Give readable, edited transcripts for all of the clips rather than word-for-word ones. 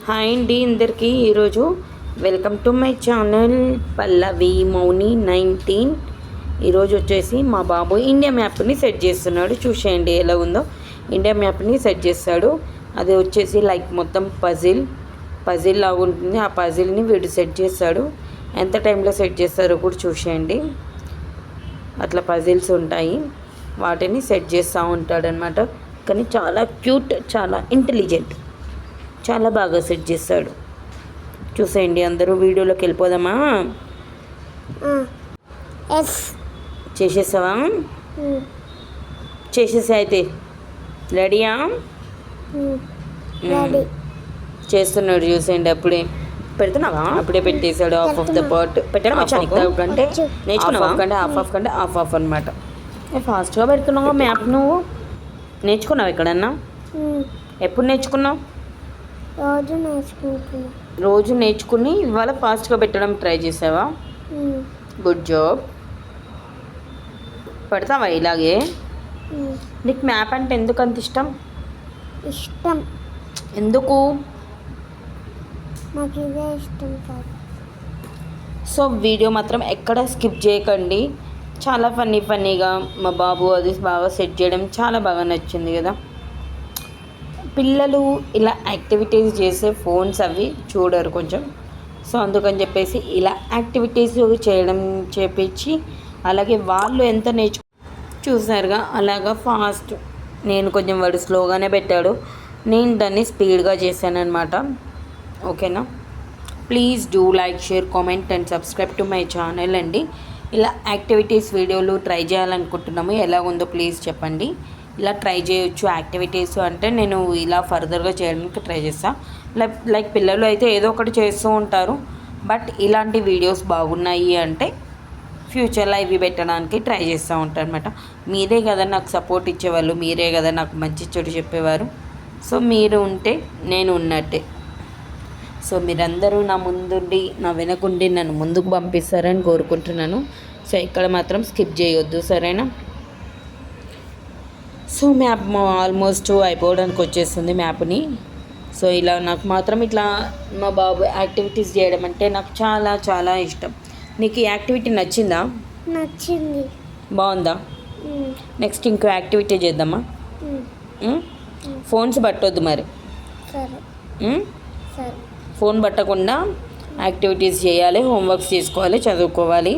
Hi అండి అందరికీ. ఈరోజు వెల్కమ్ టు మై ఛానల్ పల్లవి మౌని 19. ఈరోజు వచ్చేసి మా బాబు ఇండియా మ్యాప్ని సెట్ చేస్తున్నాడు. చూసేయండి ఎలా ఉందో. ఇండియా మ్యాప్ని సెట్ చేస్తాడు. అది వచ్చేసి లైక్ మొత్తం పజిల్ లాగా ఉంటుంది. ఆ పజిల్ని వీడు సెట్ చేస్తాడు. ఎంత టైంలో సెట్ చేస్తారో కూడా చూసేయండి. అట్లా పజిల్స్ ఉంటాయి, వాటిని సెట్ చేస్తూ ఉంటాడనమాట. కానీ చాలా క్యూట్, చాలా ఇంటెలిజెంట్, చాలా బాగా సెట్ చేస్తాడు. చూసేయండి అందరూ. వీడియోలోకి వెళ్ళిపోదామా? చేసేసావా? చేసేసా అయితే. రెడీయా? చేస్తున్నాడు. చూసేయండి. అప్పుడే పెడుతున్నావా? అప్పుడే పెట్టేశాడు. హాఫ్ ద పార్ట్ పెట్టడం అంటే నేర్చుకున్నావా? కంటే హాఫ్ అనమాట. ఫాస్ట్గా పెడుతున్నావా మ్యాప్? నువ్వు నేర్చుకున్నావు ఎక్కడన్నా? ఎప్పుడు నేర్చుకున్నావు? రోజు నేర్చుకుని ఇవాళ ఫాస్ట్గా పెట్టడం ట్రై చేసావా? Good job. పెడతావా ఇలాగే? నీకు మ్యాప్ అంటే ఎందుకు అంత ఇష్టం? ఎందుకు? నాకు ఇదే ఇష్టం కాదు. సో వీడియో మాత్రం ఎక్కడ స్కిప్ చేయకండి. చాలా ఫన్నీగా మా బాబు అది బాగా సెట్ చేయడం చాలా బాగా నచ్చింది కదా. పిల్లలు ఇలా యాక్టివిటీస్ చేసే ఫోన్స్ అవి చూడరు కొంచెం. సో అందుకని చెప్పేసి ఇలా యాక్టివిటీస్ చేయడం చేపించి, అలాగే వాళ్ళు ఎంత చూసారుగా అలాగా ఫాస్ట్. నేను కొంచెం వాడు స్లోగానే పెట్టాడు, నేను దాన్ని స్పీడ్గా చేశాను అనమాట. ఓకేనా? Please do like, share, comment and subscribe to my channel అండి. ఇలా యాక్టివిటీస్ వీడియోలు ట్రై చేయాలనుకుంటున్నాము. ఎలా ఉందో ప్లీజ్ చెప్పండి. ఇలా ట్రై చేయొచ్చు యాక్టివిటీస్ అంటే నేను ఇలా ఫర్దర్గా చేయడానికి ట్రై చేస్తాను. లైక్ పిల్లలు అయితే ఏదో ఒకటి చేస్తూ ఉంటారు, బట్ ఇలాంటి వీడియోస్ బాగున్నాయి అంటే ఫ్యూచర్లో ఇవి పెట్టడానికి ట్రై చేస్తూ ఉంటారు అనమాట. మీరే కదా నాకు సపోర్ట్ ఇచ్చేవాళ్ళు, మీరే కదా నాకు మంచి చెడు చెప్పేవారు. సో మీరు ఉంటే నేను ఉన్నట్టే. సో మీరందరూ నా ముందుండి, నా వెనకుండి నన్ను ముందుకు పంపిస్తారని కోరుకుంటున్నాను. సో ఇక్కడ మాత్రం స్కిప్ చేయొద్దు, సరేనా? సో మ్యాప్ ఆల్మోస్ట్ అయిపోవడానికి వచ్చేస్తుంది మ్యాప్ని. సో ఇలా నాకు మాత్రం ఇట్లా మా బాబు యాక్టివిటీస్ చేయడం అంటే నాకు చాలా చాలా ఇష్టం. నీకు ఈ యాక్టివిటీ నచ్చిందా? నచ్చింది. బాగుందా? నెక్స్ట్ ఇంకో యాక్టివిటీ చేద్దామా? ఫోన్స్ పట్టొద్దు మరి. ఫోన్ పట్టకుండా యాక్టివిటీస్ చేయాలి, హోంవర్క్స్ చేసుకోవాలి, చదువుకోవాలి,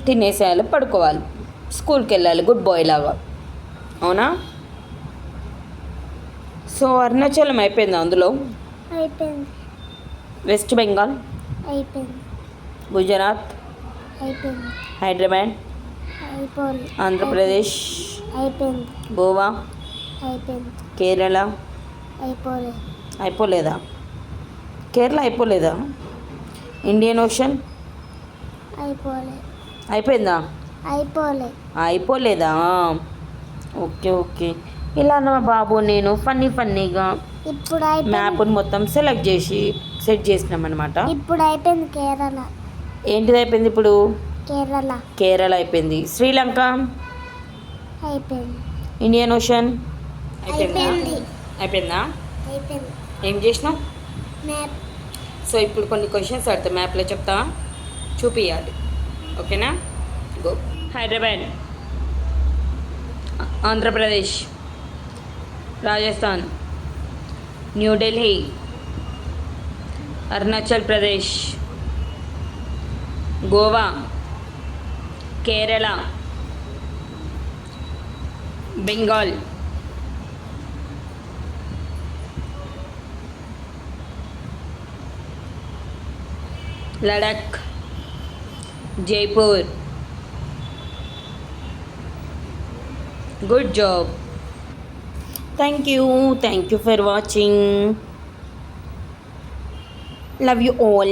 తినేసేయాలి, పడుకోవాలి, స్కూల్కి వెళ్ళాలి గుడ్ బాయ్ లాగా. అవునా? సో అరుణాచలం అయిపోయింది. అందులో అయిపోయింది. వెస్ట్ బెంగాల్ అయిపోయింది. గుజరాత్ అయిపోయింది. హైదరాబాద్ అయిపోయింది. ఆంధ్రప్రదేశ్ అయిపోయింది. గోవా అయిపోయింది. కేరళ అయిపోలేదా? కేరళ అయిపోలేదా? ఇండియన్ ఓషన్ అయిపోయిందా? అయిపోలేదా? ఓకే. ఇలా నా బాబు నేను ఫన్నీగా ఇప్పుడు మ్యాప్ని మొత్తం సెలెక్ట్ చేసి సెట్ చేసినాం అనమాట. ఇప్పుడు అయిపోయింది. కేరళ ఏంటిది అయిపోయింది? ఇప్పుడు కేరళ అయిపోయింది. శ్రీలంక అయిపోయింది. ఇండియన్ ఓషన్ అయిపోయిందా? అయిపోయింది. ఏం చేసినావు? మ్యాప్. సో ఇప్పుడు కొన్ని క్వశ్చన్స్ అడతా, మ్యాప్లో చెప్తావా? చూపియాలి. ఓకేనా? Go. Hyderabad, Andhra Pradesh, Rajasthan, New Delhi, Arunachal Pradesh, Goa, Kerala, Bengal, Ladakh, Jaipur. Good job. Thank you for watching. Love you all.